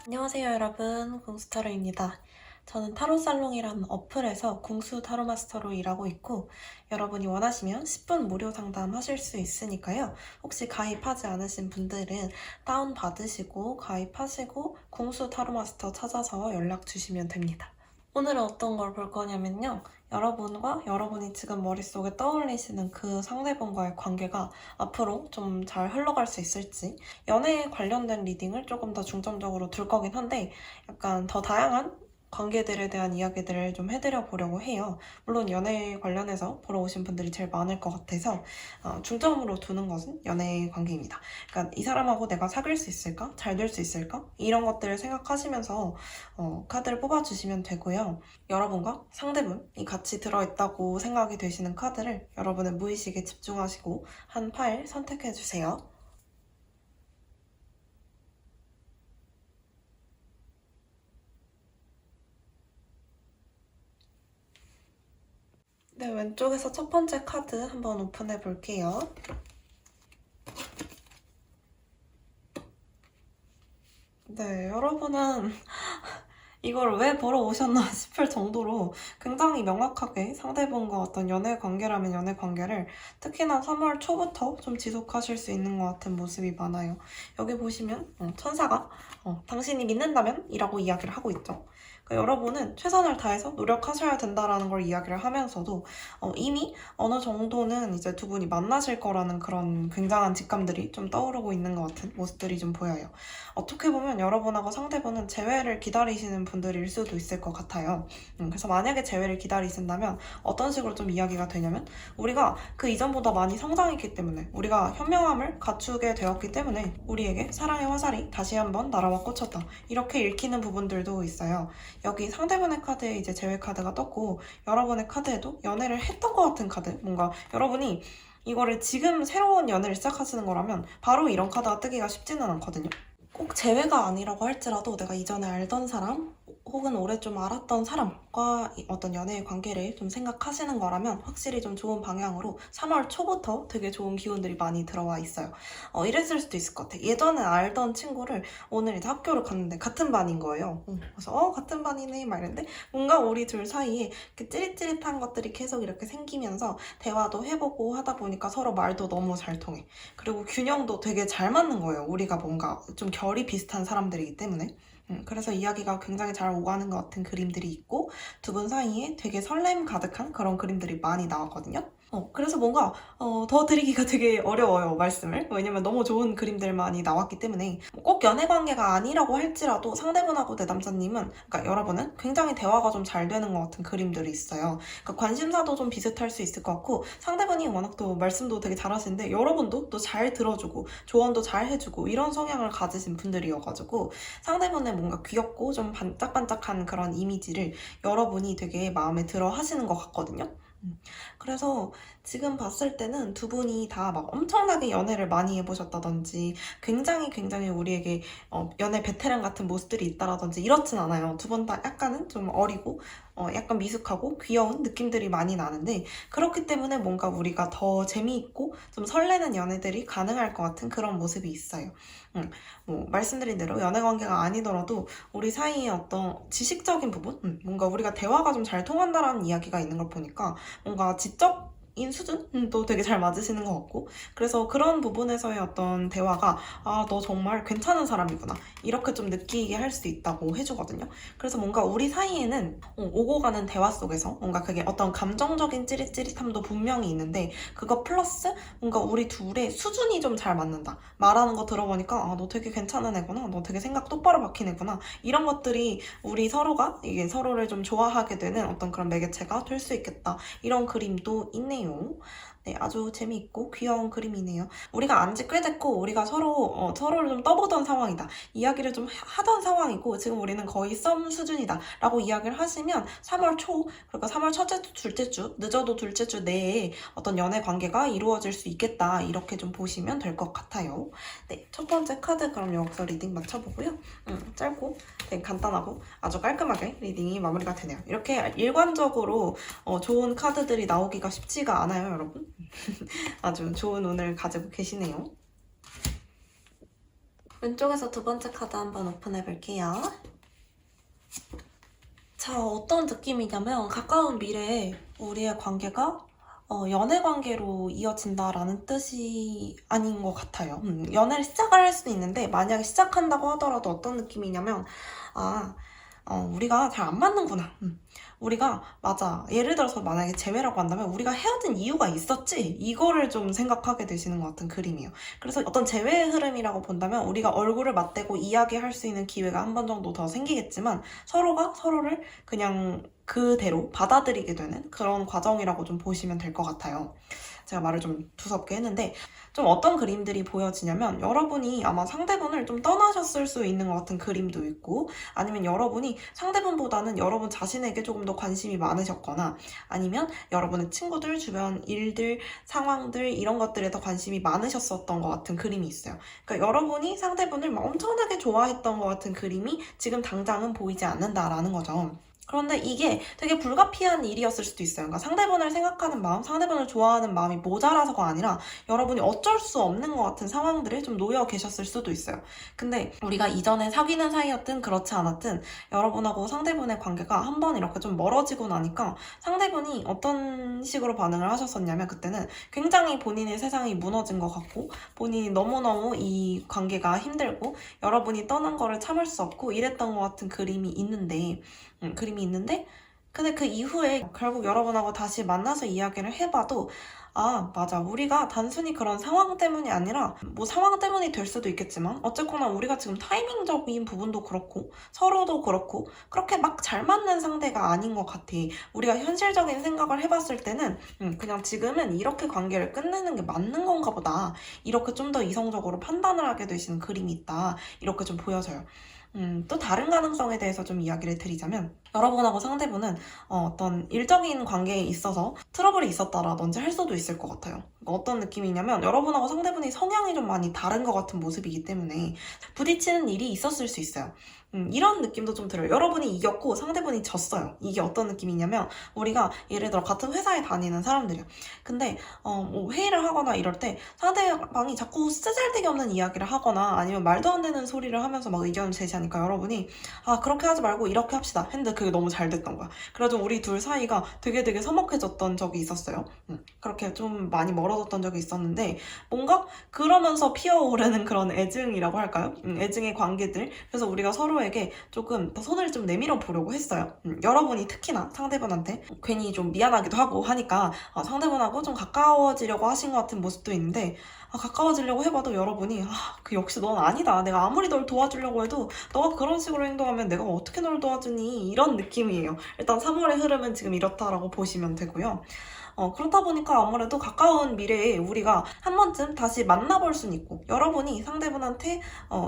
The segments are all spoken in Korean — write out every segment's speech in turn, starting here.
안녕하세요 여러분, 궁수타로입니다. 저는 타로살롱이라는 어플에서 궁수 타로마스터로 일하고 있고 여러분이 원하시면 10분 무료 상담 하실 수 있으니까요. 혹시 가입하지 않으신 분들은 다운받으시고 가입하시고 궁수 타로마스터 찾아서 연락 주시면 됩니다. 오늘은 어떤 걸 볼 거냐면요. 여러분과 여러분이 지금 머릿속에 떠올리시는 그 상대방과의 관계가 앞으로 좀 잘 흘러갈 수 있을지, 연애에 관련된 리딩을 조금 더 중점적으로 둘 거긴 한데 약간 더 다양한 관계들에 대한 이야기들을 좀 해드려 보려고 해요. 물론 연애 관련해서 보러 오신 분들이 제일 많을 것 같아서 중점으로 두는 것은 연애 관계입니다. 그러니까 이 사람하고 내가 사귈 수 있을까? 잘 될 수 있을까? 이런 것들을 생각하시면서 카드를 뽑아주시면 되고요. 여러분과 상대분이 같이 들어있다고 생각이 되시는 카드를 여러분의 무의식에 집중하시고 한 파일 선택해주세요. 네, 왼쪽에서 첫 번째 카드 한번 오픈해 볼게요. 네, 여러분은 이걸 왜 보러 오셨나 싶을 정도로 굉장히 명확하게 상대분과 어떤 연애 관계라면 연애 관계를 특히나 3월 초부터 좀 지속하실 수 있는 것 같은 모습이 많아요. 여기 보시면 천사가 당신이 믿는다면? 이라고 이야기를 하고 있죠. 그러니까 여러분은 최선을 다해서 노력하셔야 된다라는 걸 이야기를 하면서도 이미 어느 정도는 이제 두 분이 만나실 거라는 그런 굉장한 직감들이 좀 떠오르고 있는 것 같은 모습들이 좀 보여요. 어떻게 보면 여러분하고 상대분은 재회를 기다리시는 분들일 수도 있을 것 같아요. 그래서 만약에 재회를 기다리신다면 어떤 식으로 좀 이야기가 되냐면 우리가 그 이전보다 많이 성장했기 때문에 우리가 현명함을 갖추게 되었기 때문에 우리에게 사랑의 화살이 다시 한번 날아와 꽂혔다. 이렇게 읽히는 부분들도 있어요. 여기 상대분의 카드에 이제 재회 카드가 떴고 여러분의 카드에도 연애를 했던 것 같은 카드, 뭔가 여러분이 이거를 지금 새로운 연애를 시작하시는 거라면 바로 이런 카드가 뜨기가 쉽지는 않거든요. 꼭 재회가 아니라고 할지라도 내가 이전에 알던 사람 혹은 오래 좀 알았던 사람과 어떤 연애의 관계를 좀 생각하시는 거라면 확실히 좀 좋은 방향으로 3월 초부터 되게 좋은 기운들이 많이 들어와 있어요. 이랬을 수도 있을 것 같아. 예전에 알던 친구를 오늘 이제 학교를 갔는데 같은 반인 거예요. 그래서 같은 반이네 막 이랬는데 뭔가 우리 둘 사이에 그 찌릿찌릿한 것들이 계속 이렇게 생기면서 대화도 해보고 하다 보니까 서로 말도 너무 잘 통해. 그리고 균형도 되게 잘 맞는 거예요. 우리가 뭔가 좀 결이 비슷한 사람들이기 때문에. 그래서 이야기가 굉장히 잘 오가는 것 같은 그림들이 있고 두 분 사이에 되게 설렘 가득한 그런 그림들이 많이 나왔거든요. 그래서 뭔가 더 드리기가 되게 어려워요, 말씀을. 왜냐면 너무 좋은 그림들만이 나왔기 때문에. 꼭 연애 관계가 아니라고 할지라도 상대분하고 내담자님은, 그러니까 여러분은 굉장히 대화가 좀 잘 되는 것 같은 그림들이 있어요. 그러니까 관심사도 좀 비슷할 수 있을 것 같고, 상대분이 워낙 또 말씀도 되게 잘하시는데 여러분도 또 잘 들어주고 조언도 잘 해주고 이런 성향을 가지신 분들이어가지고 상대분의 뭔가 귀엽고 좀 반짝반짝한 그런 이미지를 여러분이 되게 마음에 들어 하시는 것 같거든요. 그래서 지금 봤을 때는 두 분이 다 막 엄청나게 연애를 많이 해보셨다든지 굉장히 우리에게 연애 베테랑 같은 모습들이 있다라든지 이렇진 않아요. 두 분 다 약간은 좀 어리고 약간 미숙하고 귀여운 느낌들이 많이 나는데 그렇기 때문에 뭔가 우리가 더 재미있고 좀 설레는 연애들이 가능할 것 같은 그런 모습이 있어요. 뭐 말씀드린 대로 연애 관계가 아니더라도 우리 사이에 어떤 지식적인 부분? 뭔가 우리가 대화가 좀 잘 통한다라는 이야기가 있는 걸 보니까 뭔가 지적인 수준도 되게 잘 맞으시는 것 같고 그래서 그런 부분에서의 어떤 대화가 너 정말 괜찮은 사람이구나 이렇게 좀 느끼게 할 수 있다고 해주거든요. 그래서 뭔가 우리 사이에는 오고 가는 대화 속에서 뭔가 그게 어떤 감정적인 찌릿찌릿함도 분명히 있는데 그거 플러스 뭔가 우리 둘의 수준이 좀 잘 맞는다. 말하는 거 들어보니까 너 되게 괜찮은 애구나. 너 되게 생각 똑바로 박힌 애구나. 이런 것들이 우리 서로가 이게 서로를 좀 좋아하게 되는 어떤 그런 매개체가 될 수 있겠다. 이런 그림도 있네요. 네, 아주 재미있고 귀여운 그림이네요. 우리가 안지 꽤 됐고 우리가 서로를 좀 떠보던 상황이다. 이야기를 좀 하던 상황이고 지금 우리는 거의 썸 수준이다. 라고 이야기를 하시면 3월 초, 그러니까 3월 첫째 주, 둘째 주, 늦어도 둘째 주 내에 어떤 연애 관계가 이루어질 수 있겠다. 이렇게 좀 보시면 될 것 같아요. 네, 첫 번째 카드 그럼 여기서 리딩 맞춰보고요. 짧고 되게 간단하고 아주 깔끔하게 리딩이 마무리가 되네요. 이렇게 일관적으로 좋은 카드들이 나오기가 쉽지가 않아요, 여러분. 아주 좋은 운을 가지고 계시네요. 왼쪽에서 두 번째 카드 한번 오픈해 볼게요. 자, 어떤 느낌이냐면 가까운 미래에 우리의 관계가 연애 관계로 이어진다라는 뜻이 아닌 것 같아요. 연애를 시작을 할 수도 있는데 만약에 시작한다고 하더라도 어떤 느낌이냐면 우리가 잘 안 맞는구나. 우리가 맞아. 예를 들어서 만약에 재회라고 한다면 우리가 헤어진 이유가 있었지? 이거를 좀 생각하게 되시는 것 같은 그림이에요. 그래서 어떤 재회의 흐름이라고 본다면 우리가 얼굴을 맞대고 이야기할 수 있는 기회가 한 번 정도 더 생기겠지만 서로가 서로를 그냥 그대로 받아들이게 되는 그런 과정이라고 좀 보시면 될 것 같아요. 제가 말을 좀 두섭게 했는데 좀 어떤 그림들이 보여지냐면 여러분이 아마 상대분을 좀 떠나셨을 수 있는 것 같은 그림도 있고 아니면 여러분이 상대분보다는 여러분 자신에게 조금 더 관심이 많으셨거나 아니면 여러분의 친구들, 주변 일들, 상황들 이런 것들에 더 관심이 많으셨었던 것 같은 그림이 있어요. 그러니까 여러분이 상대분을 막 엄청나게 좋아했던 것 같은 그림이 지금 당장은 보이지 않는다라는 거죠. 그런데 이게 되게 불가피한 일이었을 수도 있어요. 그러니까 상대분을 생각하는 마음, 상대분을 좋아하는 마음이 모자라서가 아니라 여러분이 어쩔 수 없는 것 같은 상황들에 좀 놓여 계셨을 수도 있어요. 근데 우리가 이전에 사귀는 사이였든 그렇지 않았든 여러분하고 상대분의 관계가 한 번 이렇게 좀 멀어지고 나니까 상대분이 어떤 식으로 반응을 하셨었냐면 그때는 굉장히 본인의 세상이 무너진 것 같고 본인이 너무너무 이 관계가 힘들고 여러분이 떠난 거를 참을 수 없고 이랬던 것 같은 그림이 있는데 근데 그 이후에 결국 여러분하고 다시 만나서 이야기를 해봐도 맞아. 우리가 단순히 그런 상황 때문이 아니라 뭐 상황 때문이 될 수도 있겠지만 어쨌거나 우리가 지금 타이밍적인 부분도 그렇고 서로도 그렇고 그렇게 막 잘 맞는 상대가 아닌 것 같아. 우리가 현실적인 생각을 해봤을 때는 그냥 지금은 이렇게 관계를 끝내는 게 맞는 건가 보다. 이렇게 좀 더 이성적으로 판단을 하게 되시는 그림이 있다. 이렇게 좀 보여져요. 또 다른 가능성에 대해서 좀 이야기를 드리자면 여러분하고 상대분은 어떤 일적인 관계에 있어서 트러블이 있었다라든지 할 수도 있을 것 같아요. 그러니까 어떤 느낌이냐면 여러분하고 상대분이 성향이 좀 많이 다른 것 같은 모습이기 때문에 부딪히는 일이 있었을 수 있어요. 이런 느낌도 좀 들어요. 여러분이 이겼고 상대분이 졌어요. 이게 어떤 느낌이냐면 우리가 예를 들어 같은 회사에 다니는 사람들이야. 근데 뭐 회의를 하거나 이럴 때 상대방이 자꾸 쓰잘데기 없는 이야기를 하거나 아니면 말도 안 되는 소리를 하면서 막 의견을 제시하니까 여러분이 그렇게 하지 말고 이렇게 합시다 했는데 그게 너무 잘 됐던 거야. 그래가지고 우리 둘 사이가 되게 서먹해졌던 적이 있었어요. 그렇게 좀 많이 멀어졌던 적이 있었는데 뭔가 그러면서 피어오르는 그런 애증이라고 할까요? 애증의 관계들. 그래서 우리가 서로의 서로에게 조금 더 손을 좀 내밀어 보려고 했어요. 여러분이 특히나 상대분한테 괜히 좀 미안하기도 하고 하니까 상대분하고 좀 가까워지려고 하신 것 같은 모습도 있는데, 가까워지려고 해봐도 여러분이 그 역시 넌 아니다. 내가 아무리 널 도와주려고 해도 너가 그런 식으로 행동하면 내가 어떻게 널 도와주니? 이런 느낌이에요. 일단 3월의 흐름은 지금 이렇다라고 보시면 되고요. 그렇다 보니까 아무래도 가까운 미래에 우리가 한 번쯤 다시 만나볼 수는 있고, 여러분이 상대분한테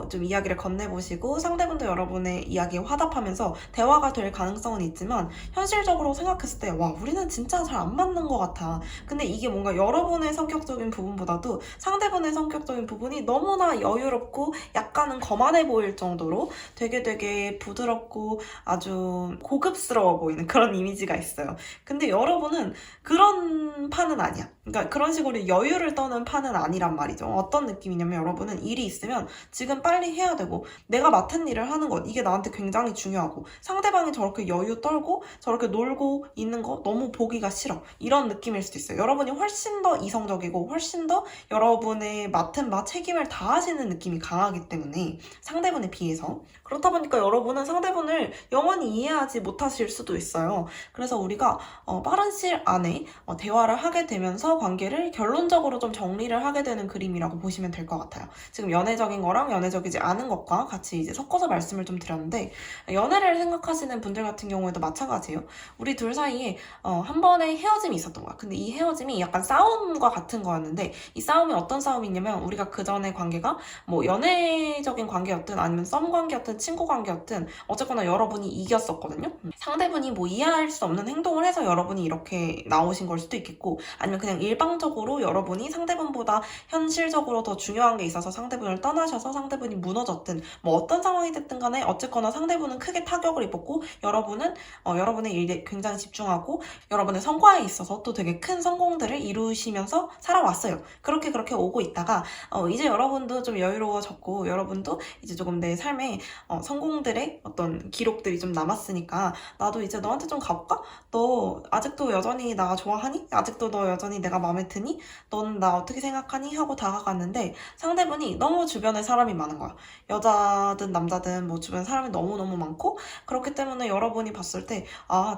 좀 이야기를 건네보시고 상대분도 여러분의 이야기에 화답하면서 대화가 될 가능성은 있지만, 현실적으로 생각했을 때 와, 우리는 진짜 잘 안 맞는 것 같아. 근데 이게 뭔가 여러분의 성격적인 부분보다도 상대분의 성격적인 부분이 너무나 여유롭고 약간은 거만해 보일 정도로 되게 부드럽고 아주 고급스러워 보이는 그런 이미지가 있어요. 근데 여러분은 그런 판은 아니야. 그러니까 그런 식으로 여유를 떠는 판은 아니란 말이죠. 어떤 느낌이냐면, 여러분은 일이 있으면 지금 빨리 해야 되고, 내가 맡은 일을 하는 것, 이게 나한테 굉장히 중요하고, 상대방이 저렇게 여유 떨고 저렇게 놀고 있는 거 너무 보기가 싫어. 이런 느낌일 수도 있어요. 여러분이 훨씬 더 이성적이고 훨씬 더 여러분의 맡은 바 책임을 다하시는 느낌이 강하기 때문에, 상대분에 비해서. 그렇다 보니까 여러분은 상대분을 영원히 이해하지 못하실 수도 있어요. 그래서 우리가 빠른 시일 안에 대화를 하게 되면서 관계를 결론적으로 좀 정리를 하게 되는 그림이라고 보시면 될 것 같아요. 지금 연애적인 거랑 연애적이지 않은 것과 같이 이제 섞어서 말씀을 좀 드렸는데, 연애를 생각하시는 분들 같은 경우에도 마찬가지예요. 우리 둘 사이에 한 번의 헤어짐이 있었던 거야. 근데 이 헤어짐이 약간 싸움과 같은 거였는데, 이 싸움이 어떤 싸움이냐면, 우리가 그 전에 관계가 뭐 연애적인 관계였든 아니면 썸 관계였든 친구 관계였든 어쨌거나 여러분이 이겼었거든요. 상대분이 뭐 이해할 수 없는 행동을 해서 여러분이 이렇게 나오신 걸 수도 있겠고, 아니면 그냥 일방적으로 여러분이 상대분보다 현실적으로 더 중요한 게 있어서 상대분을 떠나셔서 상대분이 무너졌든, 뭐 어떤 상황이 됐든 간에 어쨌거나 상대분은 크게 타격을 입었고, 여러분은 여러분의 일에 굉장히 집중하고 여러분의 성과에 있어서 또 되게 큰 성공들을 이루시면서 살아왔어요. 그렇게 오고 있다가 이제 여러분도 좀 여유로워졌고, 여러분도 이제 조금 내 삶에 성공들의 어떤 기록들이 좀 남았으니까, 나도 이제 너한테 좀 가볼까? 너 아직도 여전히 나 좋아하니? 아직도 너 여전히 내가 마음에 드니? 넌 나 어떻게 생각하니? 하고 다가갔는데, 상대분이 너무 주변에 사람이 많은 거야. 여자든 남자든 뭐 주변에 사람이 너무너무 많고, 그렇기 때문에 여러분이 봤을 때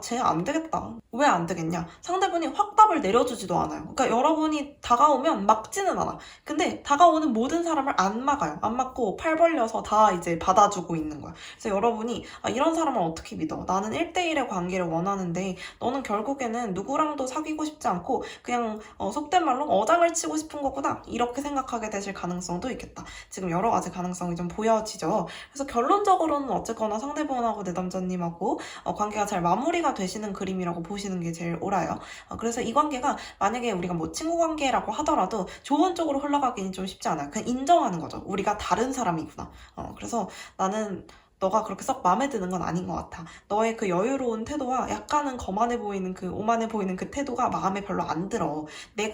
쟤 안 되겠다. 왜 안 되겠냐? 상대분이 확 답을 내려주지도 않아요. 그러니까 여러분이 다가오면 막지는 않아. 근데 다가오는 모든 사람을 안 막아요. 안 막고 팔 벌려서 다 이제 받아주고 있는 거야. 그래서 여러분이 이런 사람을 어떻게 믿어? 나는 1대1의 관계를 원하는데 너는 결국에는 누구랑도 사귀고 싶지 않고 그냥 속된 말로 어장을 치고 싶은 거구나, 이렇게 생각하게 되실 가능성도 있겠다. 지금 여러 가지 가능성이 좀 보여지죠. 그래서 결론적으로는 어쨌거나 상대분하고 내담자님하고 관계가 잘 마무리가 되시는 그림이라고 보시는 게 제일 옳아요. 그래서 이 관계가 만약에 우리가 뭐 친구 관계라고 하더라도 좋은 쪽으로 흘러가기는 좀 쉽지 않아요. 그냥 인정하는 거죠. 우리가 다른 사람이구나. 그래서 나는 너가 그렇게 썩 마음에 드는 건 아닌 것 같아. 너의 그 여유로운 태도와 약간은 거만해 보이는 그 오만해 보이는 그 태도가 마음에 별로 안 들어.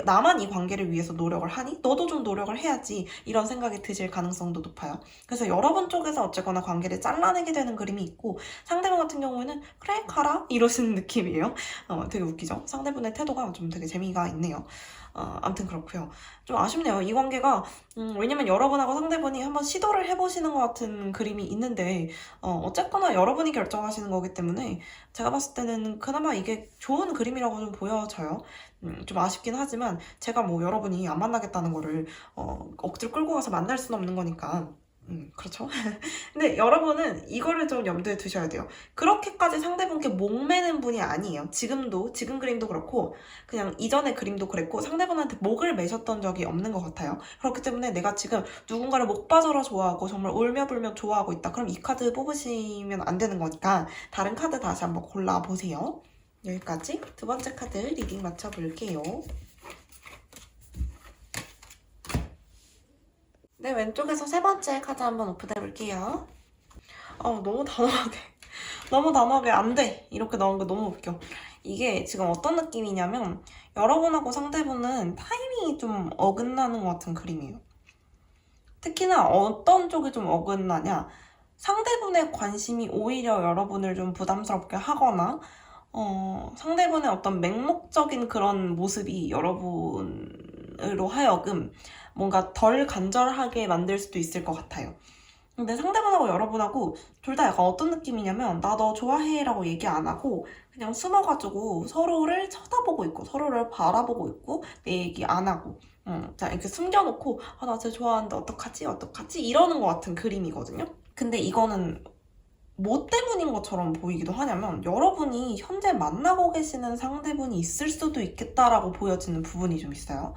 나만 이 관계를 위해서 노력을 하니? 너도 좀 노력을 해야지. 이런 생각이 드실 가능성도 높아요. 그래서 여러분 쪽에서 어쨌거나 관계를 잘라내게 되는 그림이 있고, 상대방 같은 경우에는 그래 가라 이러시는 느낌이에요. 되게 웃기죠? 상대분의 태도가 좀 되게 재미가 있네요. 아무튼 그렇고요. 좀 아쉽네요. 이 관계가 왜냐면 여러분하고 상대분이 한번 시도를 해보시는 것 같은 그림이 있는데, 어쨌거나 여러분이 결정하시는 거기 때문에 제가 봤을 때는 그나마 이게 좋은 그림이라고 좀 보여져요. 좀 아쉽긴 하지만 제가 뭐 여러분이 안 만나겠다는 거를 억지로 끌고 가서 만날 수는 없는 거니까. 그렇죠. 근데 여러분은 이거를 좀 염두에 두셔야 돼요. 그렇게까지 상대분께 목매는 분이 아니에요. 지금 그림도 그렇고 그냥 이전의 그림도 그랬고, 상대분한테 목을 매셨던 적이 없는 것 같아요. 그렇기 때문에 내가 지금 누군가를 목 빠져라 좋아하고 정말 울며불며 좋아하고 있다, 그럼 이 카드 뽑으시면 안 되는 거니까 다른 카드 다시 한번 골라보세요. 여기까지 두 번째 카드 리딩 맞춰볼게요. 네, 왼쪽에서 세 번째 카드 한번 오픈해볼게요. 너무 단호하게 안 돼! 이렇게 나온 거 너무 웃겨. 이게 지금 어떤 느낌이냐면, 여러분하고 상대분은 타이밍이 좀 어긋나는 것 같은 그림이에요. 특히나 어떤 쪽이 좀 어긋나냐? 상대분의 관심이 오히려 여러분을 좀 부담스럽게 하거나, 상대분의 어떤 맹목적인 그런 모습이 여러분으로 하여금 뭔가 덜 간절하게 만들 수도 있을 것 같아요. 근데 상대방하고 여러분하고 둘 다 약간 어떤 느낌이냐면 나 너 좋아해 라고 얘기 안 하고 그냥 숨어가지고 서로를 쳐다보고 있고 서로를 바라보고 있고 내 얘기 안 하고 자 이렇게 숨겨놓고 아 나 쟤 좋아하는데 어떡하지 어떡하지 이러는 것 같은 그림이거든요. 근데 이거는 뭐 때문인 것처럼 보이기도 하냐면 여러분이 현재 만나고 계시는 상대분이 있을 수도 있겠다라고 보여지는 부분이 좀 있어요.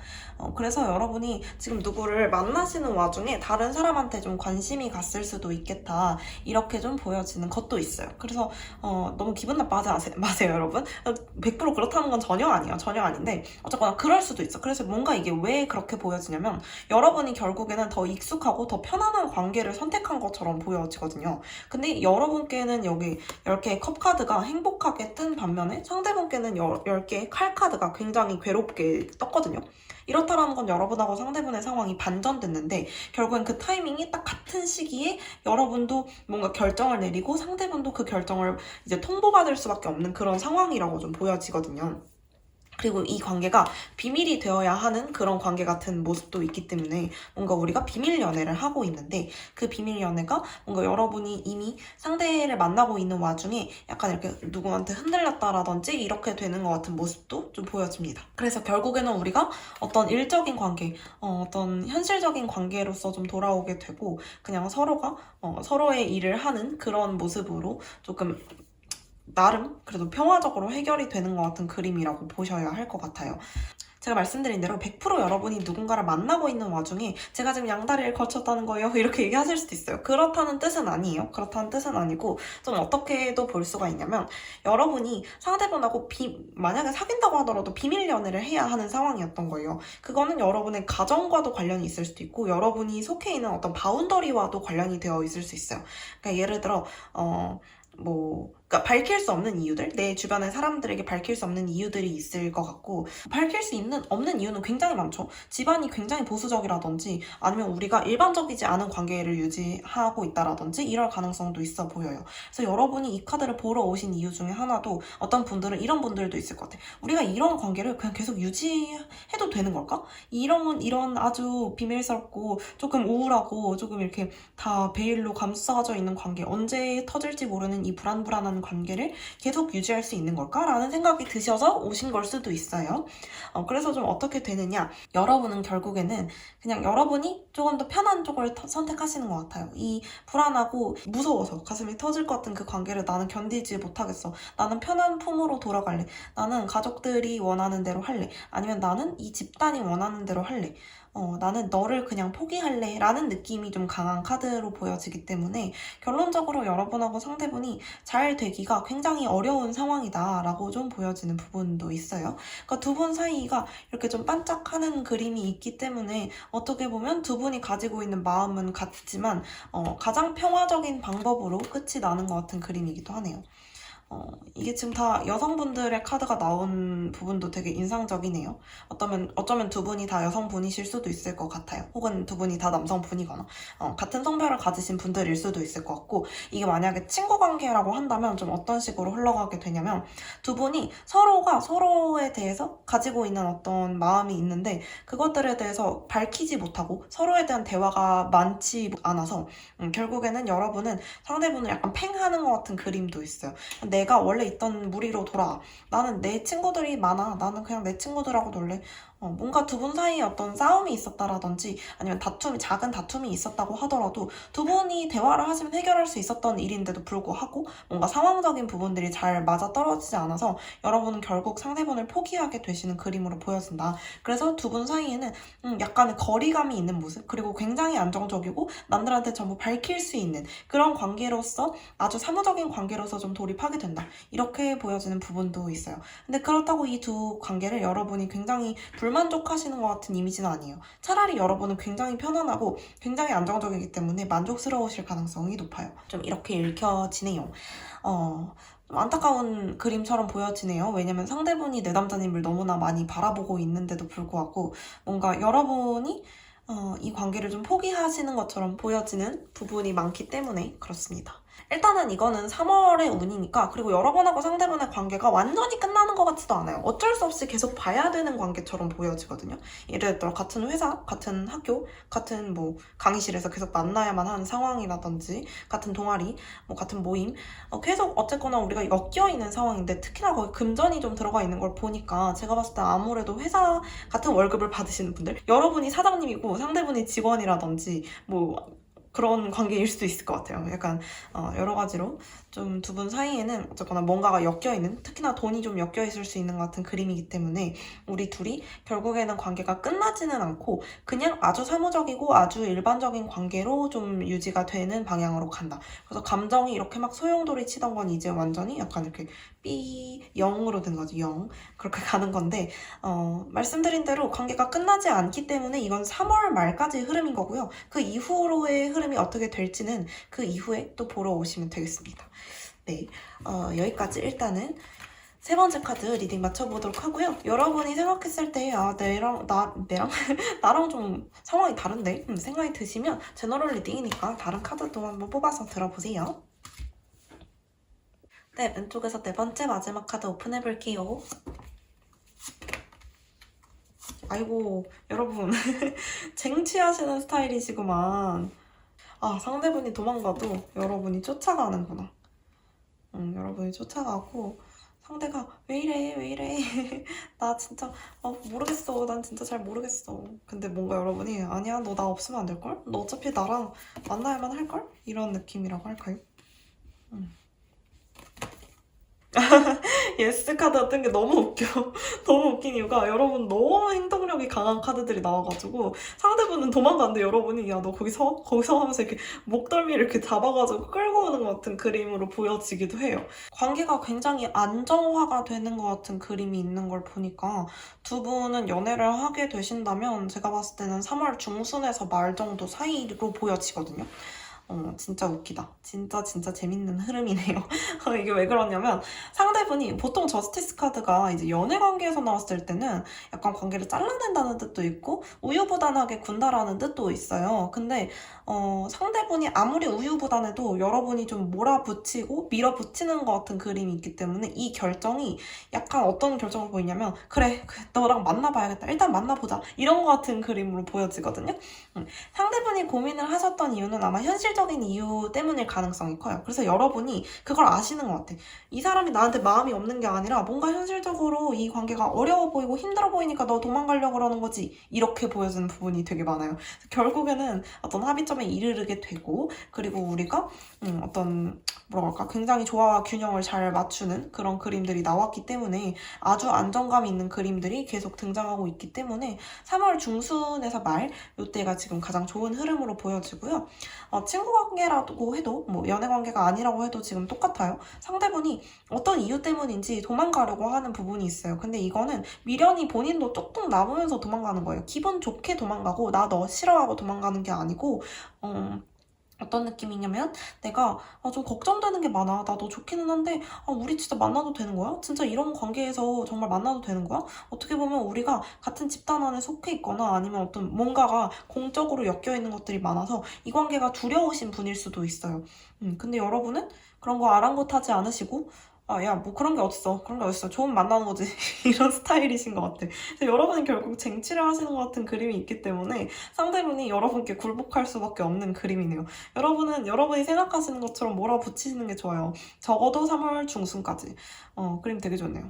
그래서 여러분이 지금 누구를 만나시는 와중에 다른 사람한테 좀 관심이 갔을 수도 있겠다 이렇게 좀 보여지는 것도 있어요. 그래서 너무 기분 나빠하지 마세요 여러분. 100% 그렇다는 건 전혀 아니에요. 전혀 아닌데 어쨌거나 그럴 수도 있어. 그래서 뭔가 이게 왜 그렇게 보여지냐면 여러분이 결국에는 더 익숙하고 더 편안한 관계를 선택한 것처럼 보여지거든요. 근데 여러분께는 여기 10개의 컵 카드가 행복하게 뜬 반면에 상대분께는 10개의 칼 카드가 굉장히 괴롭게 떴거든요. 이렇다라는 건 여러분하고 상대분의 상황이 반전됐는데 결국엔 그 타이밍이 딱 같은 시기에 여러분도 뭔가 결정을 내리고 상대분도 그 결정을 이제 통보받을 수밖에 없는 그런 상황이라고 좀 보여지거든요. 그리고 이 관계가 비밀이 되어야 하는 그런 관계 같은 모습도 있기 때문에 뭔가 우리가 비밀 연애를 하고 있는데 그 비밀 연애가 뭔가 여러분이 이미 상대를 만나고 있는 와중에 약간 이렇게 누구한테 흔들렸다라든지 이렇게 되는 것 같은 모습도 좀 보여집니다. 그래서 결국에는 우리가 어떤 일적인 관계, 어떤 현실적인 관계로서 좀 돌아오게 되고 그냥 서로가 서로의 일을 하는 그런 모습으로 조금 나름 그래도 평화적으로 해결이 되는 것 같은 그림이라고 보셔야 할 것 같아요. 제가 말씀드린 대로 100% 여러분이 누군가를 만나고 있는 와중에 제가 지금 양다리를 거쳤다는 거예요 이렇게 얘기하실 수도 있어요. 그렇다는 뜻은 아니에요. 그렇다는 뜻은 아니고 좀 어떻게도 볼 수가 있냐면 여러분이 상대분하고 만약에 사귄다고 하더라도 비밀 연애를 해야 하는 상황이었던 거예요. 그거는 여러분의 가정과도 관련이 있을 수도 있고 여러분이 속해 있는 어떤 바운더리와도 관련이 되어 있을 수 있어요. 그러니까 예를 들어 그러니까 밝힐 수 없는 이유들, 내 주변의 사람들에게 밝힐 수 없는 이유들이 있을 것 같고 밝힐 수 없는 이유는 굉장히 많죠. 집안이 굉장히 보수적이라든지 아니면 우리가 일반적이지 않은 관계를 유지하고 있다라든지 이럴 가능성도 있어 보여요. 그래서 여러분이 이 카드를 보러 오신 이유 중에 하나도 어떤 분들은 이런 분들도 있을 것 같아요. 우리가 이런 관계를 그냥 계속 유지해도 되는 걸까? 이런 아주 비밀스럽고 조금 우울하고 조금 이렇게 다 베일로 감싸져 있는 관계, 언제 터질지 모르는 이 불안불안한 관계를 계속 유지할 수 있는 걸까? 라는 생각이 드셔서 오신 걸 수도 있어요. 그래서 좀 어떻게 되느냐? 여러분은 결국에는 그냥 여러분이 조금 더 편한 쪽을 선택하시는 것 같아요. 이 불안하고 무서워서 가슴이 터질 것 같은 그 관계를 나는 견디지 못하겠어. 나는 편한 품으로 돌아갈래. 나는 가족들이 원하는 대로 할래. 아니면 나는 이 집단이 원하는 대로 할래. 나는 너를 그냥 포기할래 라는 느낌이 좀 강한 카드로 보여지기 때문에 결론적으로 여러분하고 상대분이 잘 되기가 굉장히 어려운 상황이다 라고 좀 보여지는 부분도 있어요. 그러니까 두 분 사이가 이렇게 좀 반짝하는 그림이 있기 때문에 어떻게 보면 두 분이 가지고 있는 마음은 같지만 가장 평화적인 방법으로 끝이 나는 것 같은 그림이기도 하네요. 이게 지금 다 여성분들의 카드가 나온 부분도 되게 인상적이네요. 어쩌면 두 분이 다 여성분이실 수도 있을 것 같아요. 혹은 두 분이 다 남성분이거나 같은 성별을 가지신 분들일 수도 있을 것 같고 이게 만약에 친구 관계라고 한다면 좀 어떤 식으로 흘러가게 되냐면 두 분이 서로가 서로에 대해서 가지고 있는 어떤 마음이 있는데 그것들에 대해서 밝히지 못하고 서로에 대한 대화가 많지 않아서 결국에는 여러분은 상대분을 약간 팽하는 것 같은 그림도 있어요. 내가 원래 있던 무리로 돌아와. 나는 내 친구들이 많아. 나는 그냥 내 친구들하고 놀래. 뭔가 두 분 사이에 어떤 싸움이 있었다라든지 아니면 작은 다툼이 있었다고 하더라도 두 분이 대화를 하시면 해결할 수 있었던 일인데도 불구하고 뭔가 상황적인 부분들이 잘 맞아떨어지지 않아서 여러분은 결국 상대분을 포기하게 되시는 그림으로 보여진다. 그래서 두 분 사이에는 약간의 거리감이 있는 모습 그리고 굉장히 안정적이고 남들한테 전부 밝힐 수 있는 그런 관계로서 아주 사무적인 관계로서 좀 돌입하게 된다. 이렇게 보여지는 부분도 있어요. 근데 그렇다고 이 두 관계를 여러분이 굉장히 불만족하시는 것 같은 이미지는 아니에요. 차라리 여러분은 굉장히 편안하고 굉장히 안정적이기 때문에 만족스러우실 가능성이 높아요. 좀 이렇게 읽혀지네요. 좀 안타까운 그림처럼 보여지네요. 왜냐면 상대분이 내담자님을 너무나 많이 바라보고 있는데도 불구하고 뭔가 여러분이 이 관계를 좀 포기하시는 것처럼 보여지는 부분이 많기 때문에 그렇습니다. 일단은 이거는 3월의 운이니까, 그리고 여러분하고 상대분의 관계가 완전히 끝나는 것 같지도 않아요. 어쩔 수 없이 계속 봐야 되는 관계처럼 보여지거든요. 예를 들어 같은 회사, 같은 학교, 같은 뭐 강의실에서 계속 만나야만 하는 상황이라든지, 같은 동아리, 뭐 같은 모임, 계속 어쨌거나 우리가 엮여 있는 상황인데, 특히나 거기 금전이 좀 들어가 있는 걸 보니까 제가 봤을 때 아무래도 회사 같은 월급을 받으시는 분들, 여러분이 사장님이고 상대분이 직원이라든지 뭐 그런 관계일 수도 있을 것 같아요. 약간 여러 가지로 좀 두 분 사이에는 어쨌거나 뭔가가 엮여있는, 특히나 돈이 좀 엮여있을 수 있는 것 같은 그림이기 때문에 우리 둘이 결국에는 관계가 끝나지는 않고 그냥 아주 사무적이고 아주 일반적인 관계로 좀 유지가 되는 방향으로 간다. 그래서 감정이 이렇게 막 소용돌이 치던 건 이제 완전히 약간 이렇게 B 0으로 된 거죠. 0. 그렇게 가는 건데, 말씀드린 대로 관계가 끝나지 않기 때문에 이건 3월 말까지 흐름인 거고요. 그 이후로의 흐름이 어떻게 될지는 그 이후에 또 보러 오시면 되겠습니다. 네, 여기까지 일단은 세 번째 카드 리딩 맞춰보도록 하고요. 여러분이 생각했을 때 내랑 나랑 좀 상황이 다른데 생각이 드시면 제너럴 리딩이니까 다른 카드도 한번 뽑아서 들어보세요. 네, 왼쪽에서 네 번째 마지막 카드 오픈해볼게요. 아이고, 여러분 쟁취하시는 스타일이시구만. 상대분이 도망가도 여러분이 쫓아가는구나. 여러분이 쫓아가고 상대가 왜 이래 왜 이래 나 진짜 모르겠어, 난 진짜 잘 모르겠어. 근데 뭔가 여러분이 아니야, 너 나 없으면 안 될걸? 너 어차피 나랑 만나야만 할걸? 이런 느낌이라고 할까요? 예스 카드가 뜬 게 너무 웃겨. 너무 웃긴 이유가 여러분 너무 행동력이 강한 카드들이 나와가지고 상대분은 도망가는데 여러분이 야 너 거기서 하면서 이렇게 목덜미를 이렇게 잡아가지고 끌고 오는 것 같은 그림으로 보여지기도 해요. 관계가 굉장히 안정화가 되는 것 같은 그림이 있는 걸 보니까 두 분은 연애를 하게 되신다면 제가 봤을 때는 3월 중순에서 말 정도 사이로 보여지거든요. 진짜 웃기다. 진짜 재밌는 흐름이네요. 이게 왜 그러냐면 상대분이 보통 저스티스 카드가 이제 연애 관계에서 나왔을 때는 약간 관계를 잘라낸다는 뜻도 있고 우유부단하게 군다라는 뜻도 있어요. 근데 상대분이 아무리 우유부단해도 여러분이 좀 몰아붙이고 밀어붙이는 것 같은 그림이 있기 때문에 이 결정이 약간 어떤 결정을 보이냐면 그래 너랑 만나봐야겠다. 일단 만나보자. 이런 것 같은 그림으로 보여지거든요. 상대분이 고민을 하셨던 이유는 아마 현실적인 이유 때문일 가능성이 커요. 그래서 여러분이 그걸 아시는 것 같아. 이 사람이 나한테 마음이 없는 게 아니라 뭔가 현실적으로 이 관계가 어려워 보이고 힘들어 보이니까 너 도망가려고 그러는 거지. 이렇게 보여지는 부분이 되게 많아요. 결국에는 어떤 합의점에 이르게 되고, 그리고 우리가 어떤 뭐랄까 굉장히 조화와 균형을 잘 맞추는 그런 그림들이 나왔기 때문에 아주 안정감 있는 그림들이 계속 등장하고 있기 때문에 3월 중순에서 말 이때가 지금 가장 좋은 흐름으로 보여지고요. 친구 관계라고 해도 뭐 연애 관계가 아니라고 해도 지금 똑같아요. 상대분이 어떤 이유 때문인지 도망가려고 하는 부분이 있어요. 근데 이거는 미련이 본인도 뚝뚝 남으면서 도망가는 거예요. 기분 좋게 도망가고 나 너 싫어하고 도망가는 게 아니고 어떤 느낌이냐면 내가 좀 걱정되는 게 많아. 나 너 좋기는 한데 우리 진짜 만나도 되는 거야? 진짜 이런 관계에서 정말 만나도 되는 거야? 어떻게 보면 우리가 같은 집단 안에 속해 있거나 아니면 어떤 뭔가가 공적으로 엮여 있는 것들이 많아서 이 관계가 두려우신 분일 수도 있어요. 근데 여러분은 그런 거 아랑곳하지 않으시고 야, 뭐 그런 게 어딨어. 그런 게 어딨어. 좋으면 만나는 거지. 이런 스타일이신 것 같아. 그래서 여러분이 결국 쟁취를 하시는 것 같은 그림이 있기 때문에 상대분이 여러분께 굴복할 수밖에 없는 그림이네요. 여러분은 여러분이 생각하시는 것처럼 몰아붙이시는 게 좋아요. 적어도 3월 중순까지. 그림 되게 좋네요.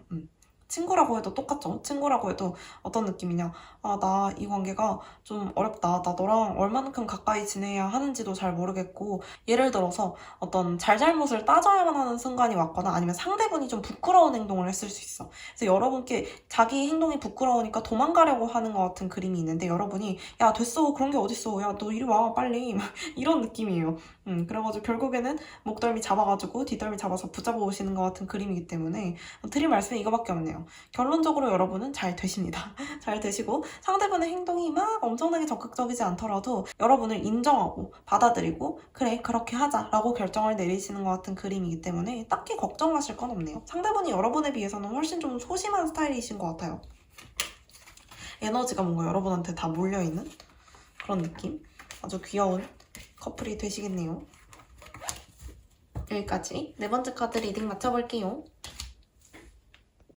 친구라고 해도 똑같죠. 친구라고 해도 어떤 느낌이냐. 나 이 관계가 좀 어렵다. 나 너랑 얼만큼 가까이 지내야 하는지도 잘 모르겠고, 예를 들어서 어떤 잘잘못을 따져야만 하는 순간이 왔거나 아니면 상대분이 좀 부끄러운 행동을 했을 수 있어. 그래서 여러분께 자기 행동이 부끄러우니까 도망가려고 하는 것 같은 그림이 있는데 여러분이 야 됐어 그런 게 어딨어. 야 너 이리 와 빨리. 이런 느낌이에요. 그래가지고 결국에는 목덜미 잡아가지고 뒷덜미 잡아서 붙잡아 오시는 것 같은 그림이기 때문에 드릴 말씀이 이거밖에 없네요. 결론적으로 여러분은 잘 되십니다. 잘 되시고 상대분의 행동이 막 엄청나게 적극적이지 않더라도 여러분을 인정하고 받아들이고 그래 그렇게 하자라고 결정을 내리시는 것 같은 그림이기 때문에 딱히 걱정하실 건 없네요. 상대분이 여러분에 비해서는 훨씬 좀 소심한 스타일이신 것 같아요. 에너지가 뭔가 여러분한테 다 몰려있는 그런 느낌? 아주 귀여운 커플이 되시겠네요. 여기까지 네 번째 카드 리딩 맞춰볼게요.